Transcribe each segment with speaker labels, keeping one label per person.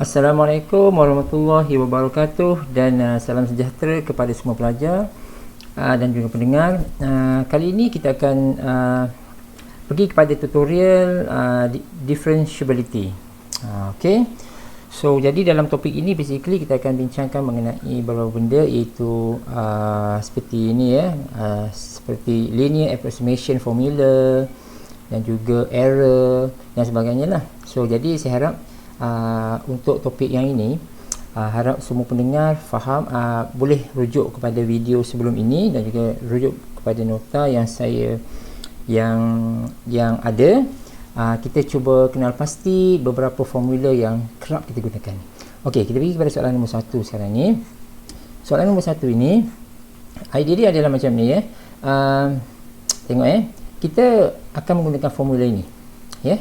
Speaker 1: Assalamualaikum warahmatullahi wabarakatuh dan salam sejahtera kepada semua pelajar dan juga pendengar. Kali ini kita akan pergi kepada tutorial differentiability. Okay. So jadi dalam topik ini basically kita akan bincangkan mengenai beberapa benda, iaitu seperti ini ya, seperti linear approximation formula dan juga error dan sebagainya lah. So jadi saya harap untuk topik yang ini harap semua pendengar faham, boleh rujuk kepada video sebelum ini dan juga rujuk kepada nota yang saya yang ada. Kita cuba kenal pasti beberapa formula yang kerap kita gunakan. Okey, kita pergi kepada soalan nombor 1 sekarang ni. Soalan nombor 1 ini idea dia adalah macam ni ya. Tengok ya, kita akan menggunakan formula ini ya.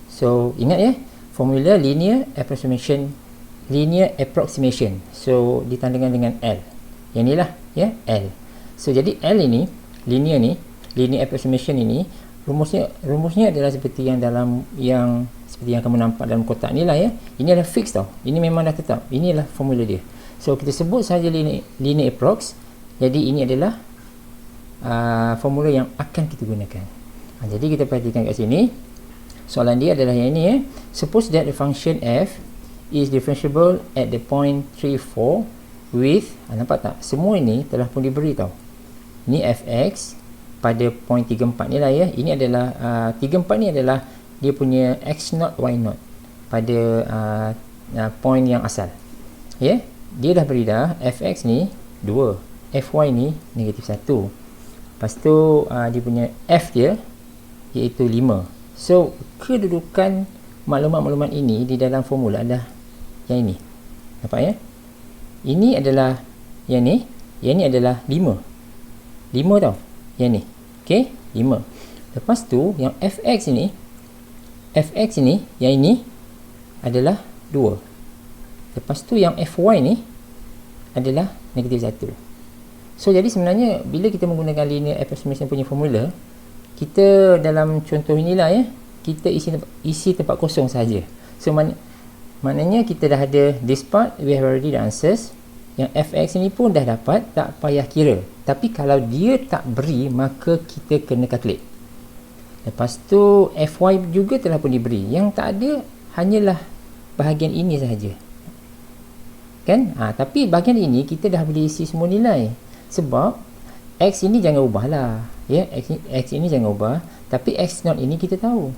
Speaker 1: So ingat ya, formula linear approximation. So ditandingkan dengan L. Yang inilah ya, L. So jadi L ini, linear approximation ini, rumusnya adalah seperti yang seperti yang kamu nampak dalam kotak ni lah ya. Ini adalah fix tau. Ini memang dah tetap. Inilah formula dia. So kita sebut saja linear approx. Jadi ini adalah formula yang akan kita gunakan. Jadi kita perhatikan kat sini. Soalan dia adalah yang ini ya. Suppose that the function f is differentiable at the point 3, 4 with, nampak tak? Semua ini telah pun diberi tau. Ini fx pada point 3, 4 ni lah ya. Ini adalah 3, 4 ni adalah dia punya x0, y0 pada point yang asal. Ya, dia dah beri dah fx ni 2, fy ni negatif 1. Lepas tu dia punya f dia iaitu 5. So, kedudukan maklumat-maklumat ini di dalam formula adalah yang ini. Nampak ya? Ini adalah yang ni. Yang ni adalah 5. 5 tau. Yang ni. Okey? 5. Lepas tu, yang fx ini, yang ini adalah 2. Lepas tu, yang fy ni adalah negatif 1. So, jadi sebenarnya, bila kita menggunakan linear approximation punya formula, kita dalam contoh inilah ya, kita isi tempat kosong saja. So maknanya kita dah ada this part, we have already the answers. Yang fx ni pun dah dapat, tak payah kira. Tapi kalau dia tak beri, maka kita kena calculate. Lepas tu fy juga telah pun diberi. Yang tak ada hanyalah bahagian ini sahaja. Kan? Tapi bahagian ini kita dah boleh isi semua nilai. Sebab x ini jangan ubahlah. Ya, x ini jangan ubah, tapi x0 ini kita tahu,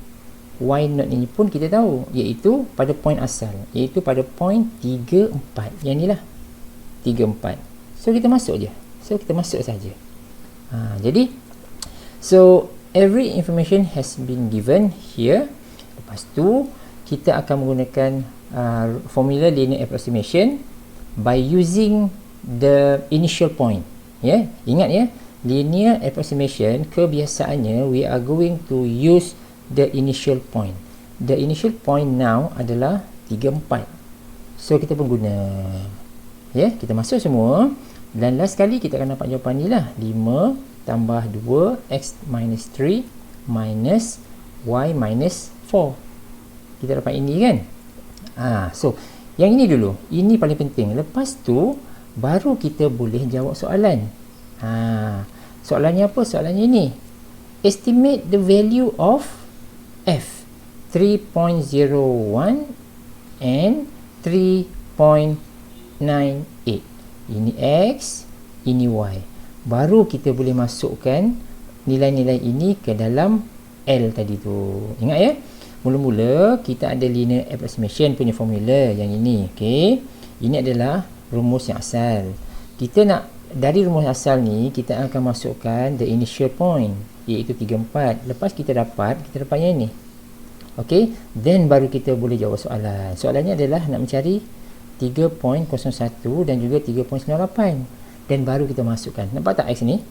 Speaker 1: y0 ini pun kita tahu, iaitu pada point asal, iaitu pada point 3, 4. Yang inilah 3, 4. So kita masuk je. So kita masuk saja. Jadi so every information has been given here. Lepas tu kita akan menggunakan formula linear approximation by using the initial point. Ya, ingat ya, linear approximation kebiasaannya we are going to use the initial point. The initial point now adalah 3, 4. So kita pun guna. Ya, kita masuk semua dan last kali kita akan dapat jawapan ni lah. 5 tambah 2 x minus 3 minus y minus 4. Kita dapat ini kan. So yang ini dulu. Ini paling penting. Lepas tu baru kita boleh jawab soalan. Soalannya apa? Soalannya ini. Estimate the value of f 3.01 and 3.98. Ini x, ini y. Baru kita boleh masukkan nilai-nilai ini ke dalam L tadi tu. Ingat ya? Mula-mula kita ada linear approximation punya formula yang ini. Okey. Ini adalah rumus yang asal. Kita nak dari rumus asal ni kita akan masukkan the initial point, iaitu 3, 4. Lepas kita dapat yang ini. Okey, then baru kita boleh jawab soalan. Soalannya adalah nak mencari 3.01 dan juga 3.98. Dan baru kita masukkan. Nampak tak x ni?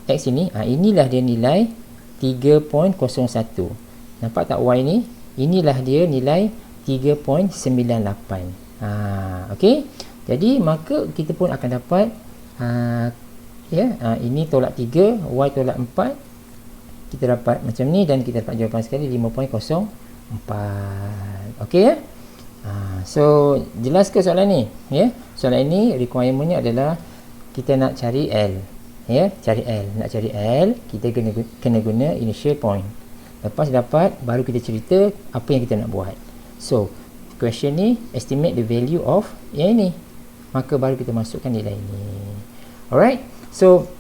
Speaker 1: X ini, inilah dia nilai 3.01. Nampak tak y ni? Inilah dia nilai 3.98. Okey. Jadi maka kita pun akan dapat ini tolak 3, y tolak 4. Kita dapat macam ni dan kita dapat jawapan sekali 5.04. Okey ya. So jelas ke soalan ni? Soalan ini requirementnya adalah kita nak cari L. Cari L. Nak cari L, kita kena guna initial point. Lepas dapat, baru kita cerita apa yang kita nak buat. So question ni estimate the value of yang ini, maka baru kita masukkan nilai ini. Alright, so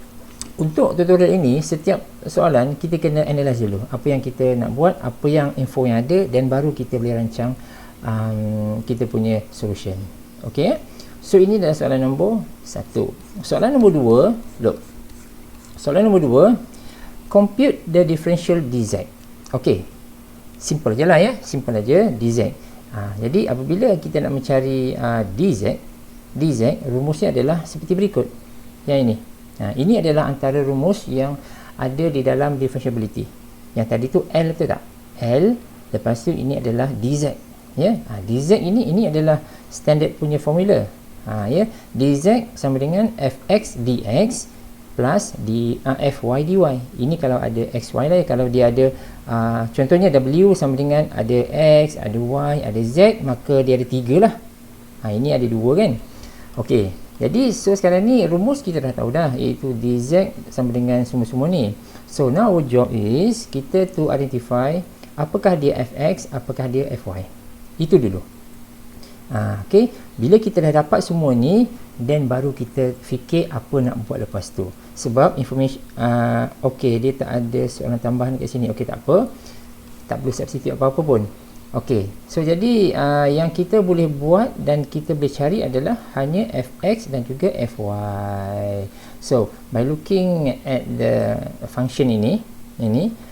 Speaker 1: untuk tutorial ini, setiap soalan kita kena analyze dulu apa yang kita nak buat, apa yang info yang ada, dan baru kita boleh rancang kita punya solution. Okay, so ini adalah soalan nombor 1. Soalan nombor 2, look, soalan nombor 2, compute the differential dz. Okay, simple je lah simple aja, dz. Jadi apabila kita nak mencari dz, rumusnya adalah seperti berikut. Yang ini. Ini adalah antara rumus yang ada di dalam differentiability. Yang tadi tu L, betul tak? L, lepas tu ini adalah dz. Dz ini adalah standard punya formula. Dz sama dengan fx dx plus fy dy. Ini kalau ada xy lah. Kalau dia ada contohnya w sama dengan ada x, ada y, ada z, maka dia ada 3 lah. Ini ada 2 kan. Okey, jadi so sekarang ni rumus kita dah tahu dah, iaitu dz sama dengan semua-semua ni. So now our job is kita to identify apakah dia fx, apakah dia fy. Itu dulu. Okey, bila kita dah dapat semua ni, then baru kita fikir apa nak buat lepas tu. Sebab information okey, dia tak ada soalan tambahan kat sini. Okey, tak apa, tak perlu substitute apa-apa pun. Okey, so jadi yang kita boleh buat dan kita boleh cari adalah hanya fx dan juga fy. So by looking at the function ini,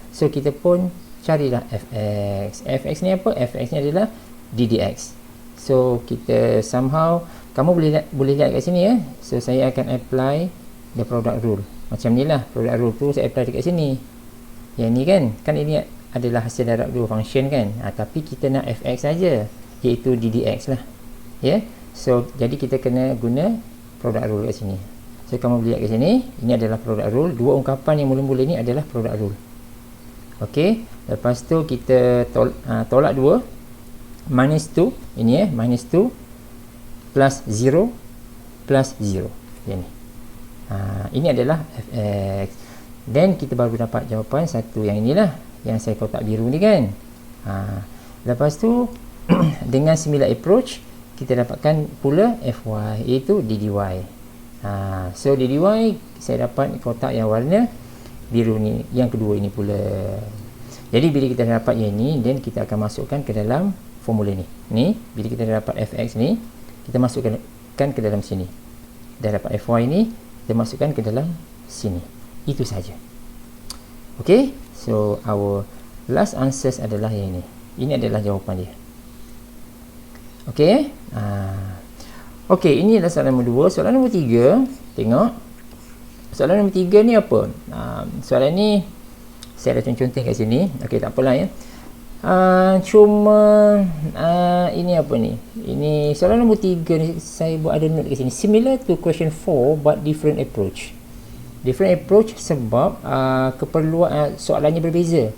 Speaker 1: so kita pun carilah fx. Fx ni apa? Fx ni adalah ddx. So kita somehow, kamu boleh lihat kat sini So saya akan apply the product rule. Macam ni lah product rule tu saya apply dekat sini. Yang ni kan ini adalah hasil darab dua function kan. Tapi kita nak fx saja, iaitu ddx lah. So jadi kita kena guna product rule kat sini. So kamu boleh lihat kat sini, ini adalah product rule. Dua ungkapan yang mula-mula ni adalah product rule. Okey, lepas tu kita tolak 2, minus 2, ini minus 2 plus 0 plus 0. Yang ni. Ini adalah fx. Dan kita baru dapat jawapan satu yang inilah, yang saya kotak biru ni kan. Lepas tu dengan similar approach kita dapatkan pula fy, iaitu ddy. So ddy saya dapat kotak yang warna biru ni, yang kedua ini pula. Jadi bila kita dapat yang ni, then kita akan masukkan ke dalam formula ni. Bila kita dapat fx ni, kita masukkan ke dalam sini. Dah dapat fy ni, kita masukkan ke dalam sini. Itu saja. Okay, so our last answers adalah yang ini. Ini adalah jawapan dia. Okay, okay, ini adalah soalan nombor 2. Soalan nombor 3, tengok. Soalan nombor 3 ni apa? Soalan ni saya dah contoh kat sini. Okay, tak apalah cuma ini apa ni? Ini soalan nombor 3 ni saya buat ada note kat sini. Similar to question 4 but different approach. Different approach sebab keperluan soalannya berbeza.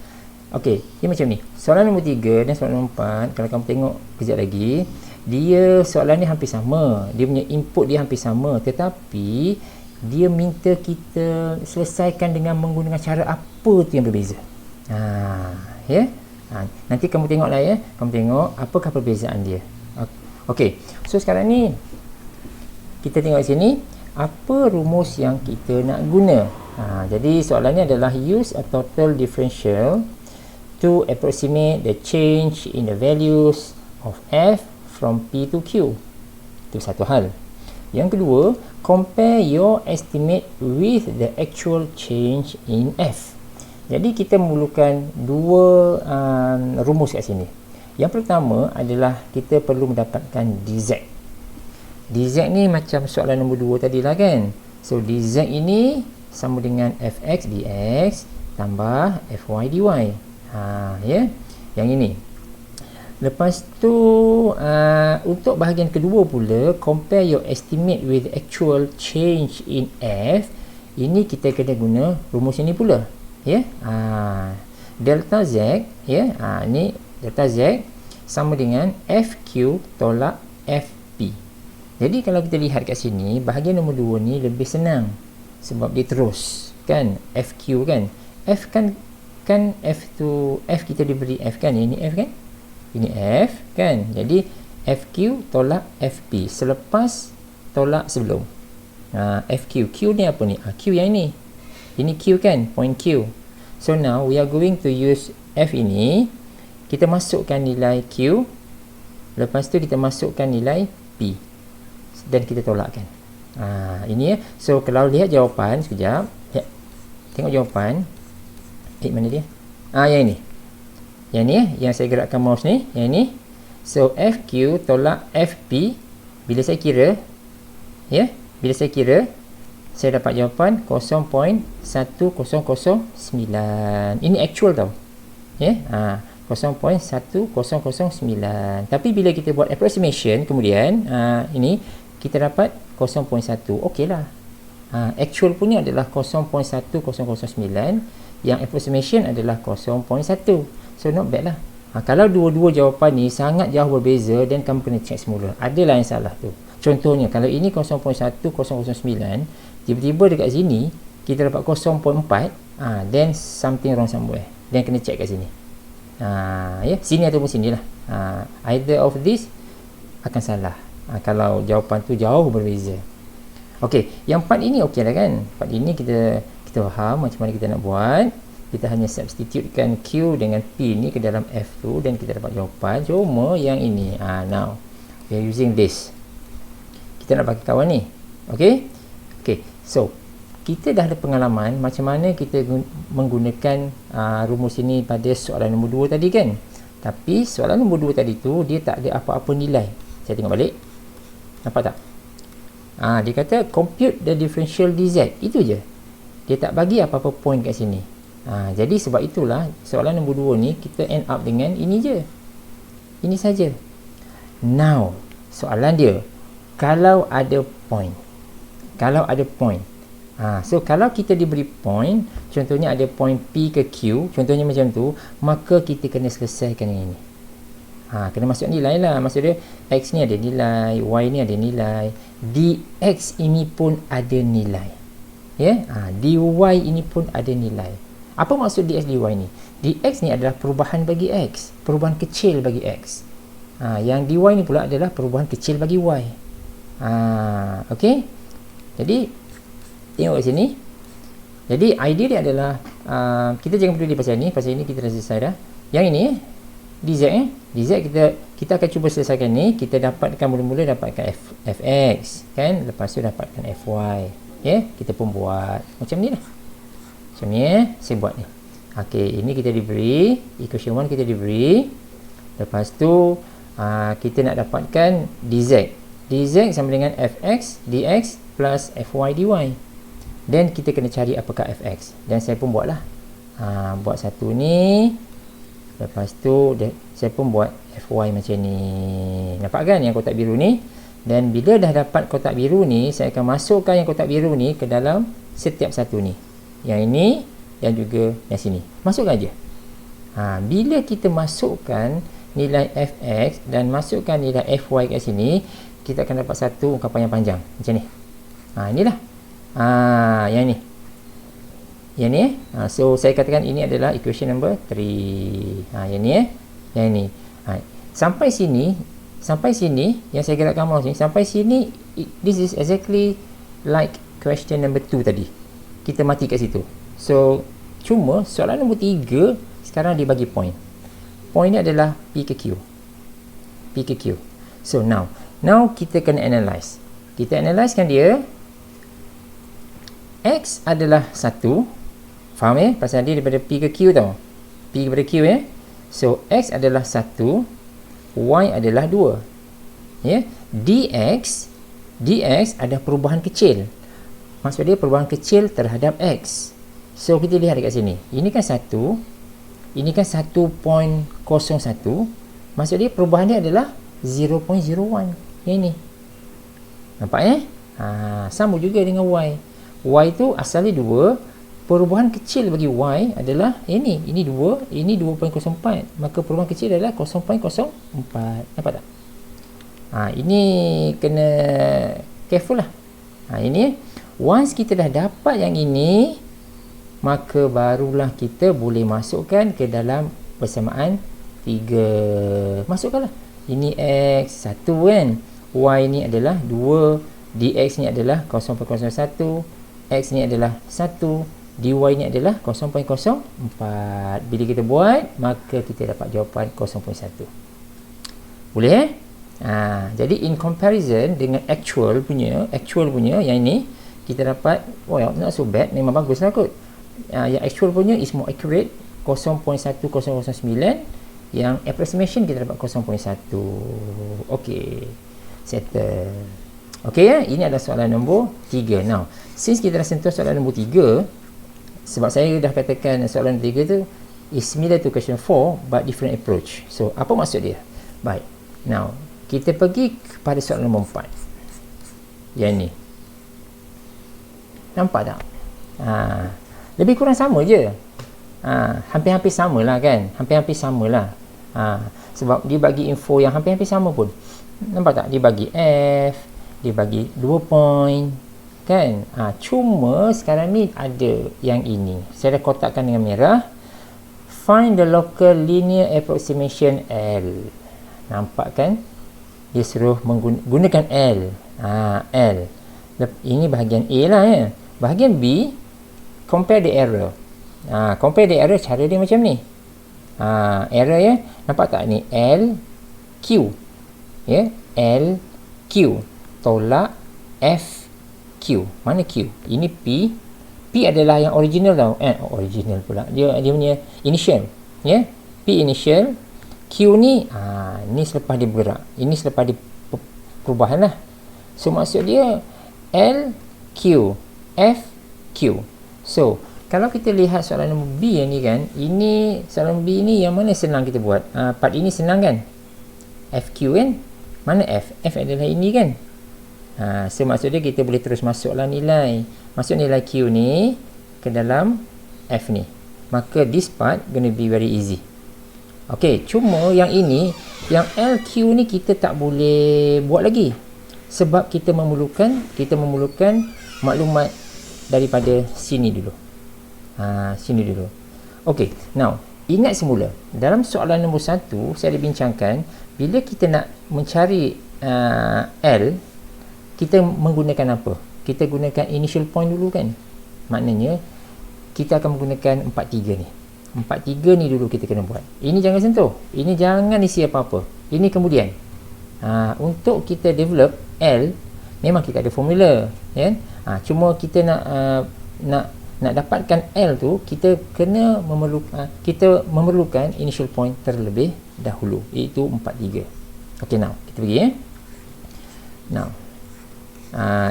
Speaker 1: Okey, dia macam ni. Soalan nombor 3 dan soalan nombor 4, kalau kamu tengok kejap lagi, dia soalan ni hampir sama. Dia punya input dia hampir sama, tetapi dia minta kita selesaikan dengan menggunakan cara apa tu yang berbeza. Nanti kamu tengoklah kamu tengok apakah perbezaan dia. Okey, so sekarang ni kita tengok sini apa rumus yang kita nak guna. Jadi soalannya adalah use a total differential to approximate the change in the values of f from p to q. Itu satu hal. Yang kedua, compare your estimate with the actual change in f. Jadi kita memerlukan dua rumus kat sini. Yang pertama adalah kita perlu mendapatkan dz. Dz ni macam soalan nombor 2 tadi lah kan. So dz ini sama dengan fx dx tambah fy dy. Yang ini. Lepas tu untuk bahagian kedua pula, compare your estimate with actual change in f. Ini kita kena guna rumus ini pula. Delta z, ni delta z sama dengan FQ tolak FP. Jadi kalau kita lihat kat sini, bahagian nombor 2 ni lebih senang sebab dia terus kan, FQ kan, F kan F tu, F kita diberi F kan, ini F kan, ini F kan, jadi FQ tolak FP selepas tolak sebelum. FQ, Q ni apa ni? Q yang ini Q kan, point Q. So now we are going to use F ini, kita masukkan nilai Q, lepas tu kita masukkan nilai P dan kita tolakkan. Ini ya. So kalau lihat jawapan sekejap, ya, tengok jawapan. Mana dia? Yang ini. Yang ni ya, yang saya gerakkan mouse ni, yang ini. So FQ tolak FP, bila saya kira, ya, bila saya kira, saya dapat jawapan 0.1009. Ini actual tau. Ya, 0.1009. Tapi bila kita buat approximation kemudian, ini kita dapat 0.1. Okey lah. Actual punya adalah 0.1009. Yang approximation adalah 0.1. So not bad lah. Kalau dua-dua jawapan ni sangat jauh berbeza, dan kamu kena check semula. Adalah yang salah tu. Contohnya, kalau ini 0.1009, tiba-tiba dekat sini, kita dapat 0.4, then something wrong somewhere. Then kena check kat sini. Ya, sini ataupun sini lah. Either of this akan salah. Kalau jawapan tu jauh berbeza. Okey, yang part ini okey lah kan. Part ini kita faham macam mana kita nak buat. Kita hanya substitutekan Q dengan P ni ke dalam F tu dan kita dapat jawapan. Cuma yang ini, now we are using this. Kita nak pakai kawan ni. Okey? Okey. So, kita dah ada pengalaman macam mana kita menggunakan rumus ini pada soalan nombor 2 tadi kan. Tapi soalan nombor 2 tadi tu dia tak ada apa-apa nilai. Saya tengok balik. Nampak tak? Dia kata compute the differential dz. Itu je. Dia tak bagi apa-apa point kat sini. Jadi sebab itulah soalan nombor 2 ni kita end up dengan ini je. Ini saja. Now, soalan dia, kalau ada point. Kalau ada point. So kalau kita diberi point, contohnya ada point P ke Q, contohnya macam tu, maka kita kena selesaikan yang ini. Kena masuk nilai lah. Maksud dia X ni ada nilai, Y ni ada nilai, dx ini pun ada nilai. Ya, dy ini pun ada nilai. Apa maksud dx dy ni? Dx ni adalah perubahan bagi x, perubahan kecil bagi x. Yang dy ni pula adalah perubahan kecil bagi y. Okey. Jadi tengok kat sini. Jadi idea dia adalah kita jangan peduli pasal ni kita dah selesai dah. Yang ini dz dz kita akan cuba selesaikan ni. Kita dapatkan mula-mula dapatkan fx kan, lepas tu dapatkan fy. Ya, kita pun buat macam ni lah. Macam ni saya buat ni. Okey, ini kita diberi equation 1 kita diberi. Lepas tu kita nak dapatkan dz. Dz sama dengan fx dx plus fy dy. Dan kita kena cari apakah fx. Dan saya pun buatlah. Buat satu ni. Lepas tu saya pun buat fy macam ni. Nampak kan yang kotak biru ni? Dan bila dah dapat kotak biru ni, saya akan masukkan yang kotak biru ni ke dalam setiap satu ni. Yang ini dan juga yang sini. Masukkan aja. Bila kita masukkan nilai fx dan masukkan nilai fy kat sini, kita akan dapat satu ungkapan yang panjang macam ni. Inilah. Yang ni. Yang ni. So saya katakan ini adalah equation number 3. Yang ni Yang ni. Sampai sini yang saya gerakkan mouse ni, sampai sini this is exactly like question number 2 tadi. Kita mati kat situ. So cuma soalan nombor 3 sekarang dia bagi point. Point ni adalah P ke Q. P ke Q. So now kita kena analyse. Kita analysekan dia. X adalah 1. Faham ya? Pasal dia daripada P ke Q tau. P kepada Q ya. So X adalah 1. Y adalah 2. Ya, dx ada perubahan kecil. Maksud dia perubahan kecil terhadap x. So kita lihat dekat sini. Ini kan 1. Ini kan 1.01. Maksud dia perubahan dia adalah 0.01. Yang ini. Nampak ya? Sama juga dengan y. Y tu asalnya 2. perubahan kecil bagi y adalah ini 2, ini 2.04, maka perubahan kecil adalah 0.04. Nampak tak? Ini kena careful lah. Ini once kita dah dapat yang ini, maka barulah kita boleh masukkan ke dalam persamaan 3. Masukkanlah. Ini x 1 kan, y ni adalah 2, dx ni adalah 0.01, x ni adalah 1, dy ni adalah 0.04. Bila kita buat, maka kita dapat jawapan 0.1. Boleh jadi in comparison dengan actual punya yang ini, kita dapat not so bad, memang bagus lah kot. Yang actual punya is more accurate, 0.1009. Yang approximation kita dapat 0.1. Okey, settle. Okey ya, ini adalah soalan nombor 3. Now, since kita dah sentuh soalan nombor 3, sebab saya dah katakan soalan nombor 3 tu is similar to question 4 but different approach. So, apa maksud dia? Baik. Now, kita pergi kepada soalan nombor 4. Yang ni. Nampak tak? Lebih kurang sama je. Hampir-hampir sama lah kan? Hampir-hampir sama lah. Sebab dia bagi info yang hampir-hampir sama pun. Nampak tak? Dia bagi F, dia bagi 2 point kan? Cuma sekarang ni ada yang ini. Saya dah kotakkan dengan merah. Find the local linear approximation L. Nampak kan? Dia suruh menggunakan L. L. Ini bahagian A lah ya. Bahagian B, compare the error. Compare the error, cara dia macam ni. Error ya. Nampak tak ni? L, Q. Ya, L, Q. Tolak F, Q. Mana Q? Ini P. P adalah yang original tau. Original pula. Dia punya initial. Ya. P initial. Q ni, ni selepas dia bergerak. Ini selepas dia perubahan lah. So, maksud dia L, Q, F, Q. So, kalau kita lihat soalan nombor B yang ni kan, ini soalan B ni yang mana senang kita buat? Part ini senang kan? FQ kan? Mana F? F adalah ini kan? So maksud dia kita boleh terus masuklah nilai. Masuk nilai Q ni ke dalam F ni. Maka this part gonna be very easy. Okay, cuma yang ini, yang LQ ni kita tak boleh buat lagi. Sebab kita memerlukan maklumat daripada sini dulu. Sini dulu. Okey, now ingat semula dalam soalan nombor 1 saya ada bincangkan bila kita nak mencari L, kita menggunakan apa? Kita gunakan initial point dulu kan. Maknanya kita akan menggunakan 43 ni. 43 ni dulu kita kena buat. Ini jangan sentuh. Ini jangan isi apa-apa. Ini kemudian. Untuk kita develop L, memang kita ada formula, kan? Cuma kita nak dapatkan L tu, kita kena memerlukan initial point terlebih dahulu, iaitu 43. Okey, now kita pergi ya. Now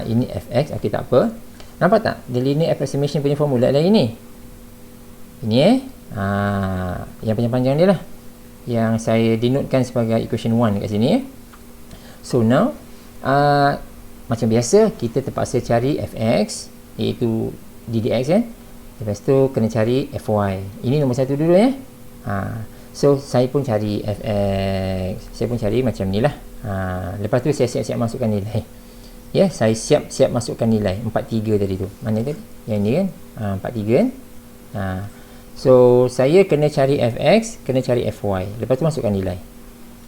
Speaker 1: ini fx. Okey, tak apa. Nampak tak? The linear approximation punya formula adalah ini. Ini yang panjang-panjang dia lah, yang saya denotekan sebagai equation 1 kat sini ya. So now macam biasa kita terpaksa cari fx, iaitu ddx kan. Lepas tu kena cari fy. Ini nombor 1 dulu ya. So saya pun cari fx. Saya pun cari macam ni lah. Lepas tu saya siap-siap masukkan nilai. Ya, saya siap-siap masukkan nilai 43 tadi tu. Mana tadi? Yang ni kan. 43 kan. So saya kena cari fx, kena cari fy. Lepas tu masukkan nilai.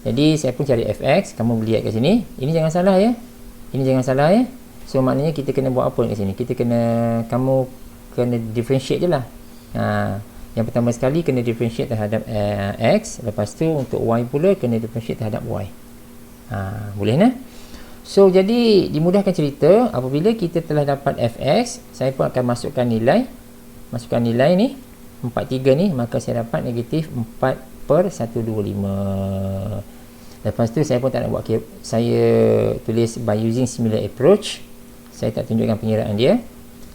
Speaker 1: Jadi saya pun cari fx. Kamu boleh lihat kat sini. Ini jangan salah ya. Ini jangan salah ya. So maknanya kita kena buat apa kat sini? Kamu kena differentiate je lah. Yang pertama sekali kena differentiate terhadap x. Lepas tu untuk y pula kena differentiate terhadap y. Boleh nah? So jadi dimudahkan cerita, apabila kita telah dapat fx, saya pun akan masukkan nilai ni 43 ni, maka saya dapat negatif 4/125. Lepas tu saya pun tak nak buat, saya tulis by using similar approach. Saya tak tunjukkan pengiraan dia.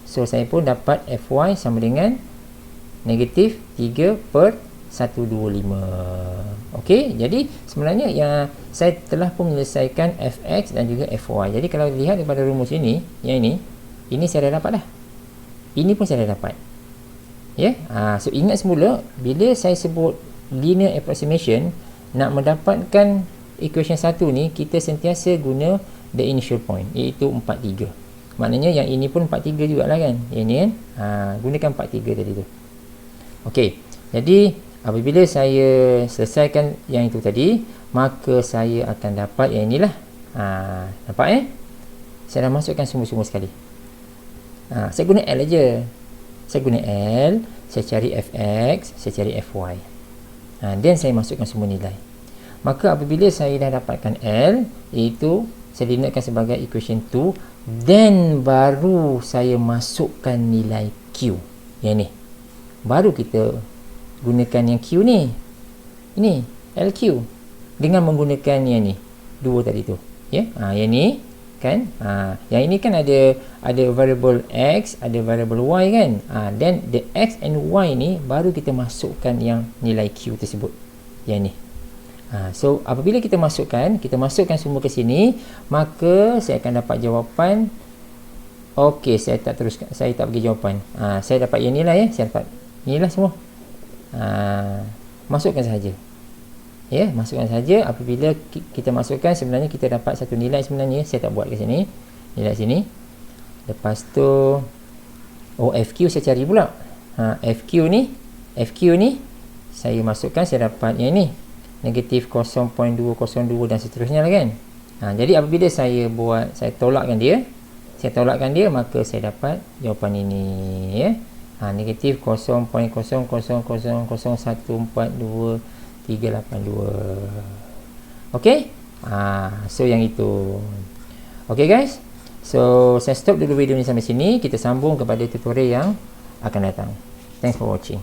Speaker 1: So saya pun dapat fy sama dengan negatif 3/125. Okey, jadi sebenarnya yang saya telah pun menyelesaikan fx dan juga fy. Jadi kalau lihat daripada rumus ini, yang ini saya dah dapat dah. Ini pun saya dah dapat. Ya, so ingat semula bila saya sebut linear approximation, nak mendapatkan equation 1 ni kita sentiasa guna the initial point, iaitu 43. Maknanya yang ini pun 43 jugalah kan. Yang ni kan, gunakan 43 tadi tu. Okey. Jadi apabila saya selesaikan yang itu tadi, maka saya akan dapat yang inilah. Nampak Saya dah masukkan semua-semua sekali. Saya guna L aja. Saya guna L, saya cari fx, saya cari fy. Dan saya masukkan semua nilai. Maka apabila saya dah dapatkan L, iaitu saya denotekan sebagai equation 2, then baru saya masukkan nilai Q. Yang ni. Baru kita gunakan yang Q ni. Ini LQ dengan menggunakan yang ni. Dua tadi tu. Ya. Yang ni kan, yang ini kan ada variable x, ada variable y kan. Then the x and y ni baru kita masukkan yang nilai q tersebut. Yang ni. So apabila kita masukkan semua ke sini, maka saya akan dapat jawapan. Okey, saya tak bagi jawapan. Saya dapat yang ni lah saya dapat inilah semua. Masukkan sahaja. Ya, masukkan saja. Apabila kita masukkan, sebenarnya kita dapat satu nilai sebenarnya. Saya tak buat ke sini. Nilai sini. Lepas tu FQ saya cari pula. FQ ni saya masukkan, saya dapat yang ni. Negatif 0.202 dan seterusnya lah kan. Jadi apabila saya tolakkan dia, maka saya dapat jawapan ini ya. Negatif 0.0000142 382. Okey? So yang itu. Okey guys. So saya stop dulu video ni sampai sini. Kita sambung kepada tutorial yang akan datang. Thanks for watching.